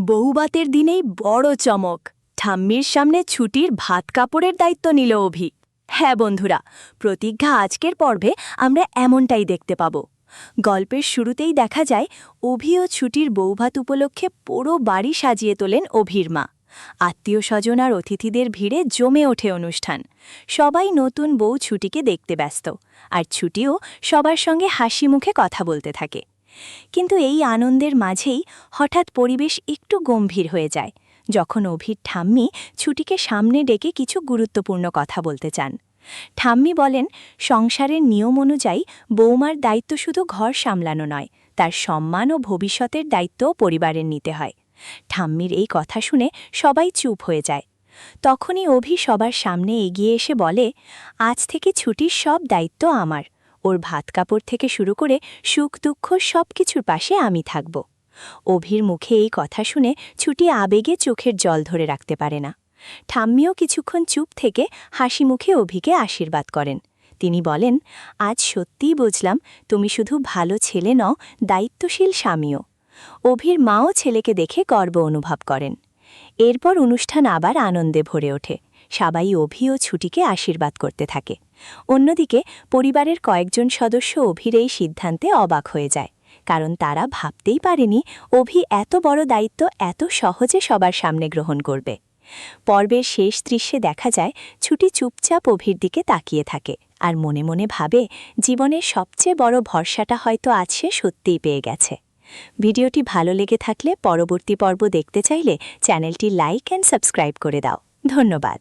বউভাতের দিনেই বড় চমক। ঠাম্মির সামনে ছুটির ভাত কাপড়ের দায়িত্ব নিল অভি। হ্যাঁ বন্ধুরা, প্রতিজ্ঞা আজকের পর্বে আমরা এমনটাই দেখতে পাব। গল্পের শুরুতেই দেখা যায় অভি ও ছুটির বউভাত উপলক্ষে পুরো বাড়ি সাজিয়ে তোলেন অভির মা। আত্মীয় স্বজন আর অতিথিদের ভিড়ে জমে ওঠে অনুষ্ঠান। সবাই নতুন বউ ছুটিকে দেখতে ব্যস্ত, আর ছুটিও সবার সঙ্গে হাসি মুখে কথা বলতে থাকে। কিন্তু এই আনন্দের মাঝেই হঠাৎ পরিবেশ একটু গম্ভীর হয়ে যায়, যখন অভির ঠাম্মি ছুটিকে সামনে ডেকে কিছু গুরুত্বপূর্ণ কথা বলতে চান। ঠাম্মি বলেন, সংসারের নিয়ম অনুযায়ী বৌমার দায়িত্ব শুধু ঘর সামলানো নয়, তার সম্মান ও ভবিষ্যতের দায়িত্বও পরিবারের নিতে হয়। ঠাম্মির এই কথা শুনে সবাই চুপ হয়ে যায়। তখনই অভি সবার সামনে এগিয়ে এসে বলে, আজ থেকে ছুটির সব দায়িত্ব আমার। ওর ভাত কাপড় থেকে শুরু করে সুখ দুঃখ সব কিছুর পাশে আমি থাকব। অভির মুখে এই কথা শুনে ছুটি আবেগে চোখের জল ধরে রাখতে পারে না। ঠাম্মিও কিছুক্ষণ চুপ থেকে হাসি মুখে অভিকে আশীর্বাদ করেন। তিনি বলেন, আজ সত্যিই বুঝলাম তুমি শুধু ভালো ছেলে নও, দায়িত্বশীল স্বামীও। অভির মাও ছেলেকে দেখে গর্ব অনুভব করেন। এরপর অনুষ্ঠান আবার আনন্দে ভরে ওঠে। সবাই অভি ও ছুটিকে আশীর্বাদ করতে থাকে। অন্যদিকে পরিবারের কয়েকজন সদস্য অভির এই সিদ্ধান্তে অবাক হয়ে যায়, কারণ তারা ভাবতেই পারেনি অভি এত বড় দায়িত্ব এত সহজে সবার সামনে গ্রহণ করবে। পর্বের শেষ দৃশ্যে দেখা যায় ছুটি চুপচাপ অভির দিকে তাকিয়ে থাকে আর মনে মনে ভাবে, জীবনের সবচেয়ে বড় ভরসাটা হয়তো আজ সে সত্যিই পেয়ে গেছে। ভিডিওটি ভালো লেগে থাকলে পরবর্তী পর্ব দেখতে চাইলে চ্যানেলটি লাইক অ্যান্ড সাবস্ক্রাইব করে দাও। ধন্যবাদ।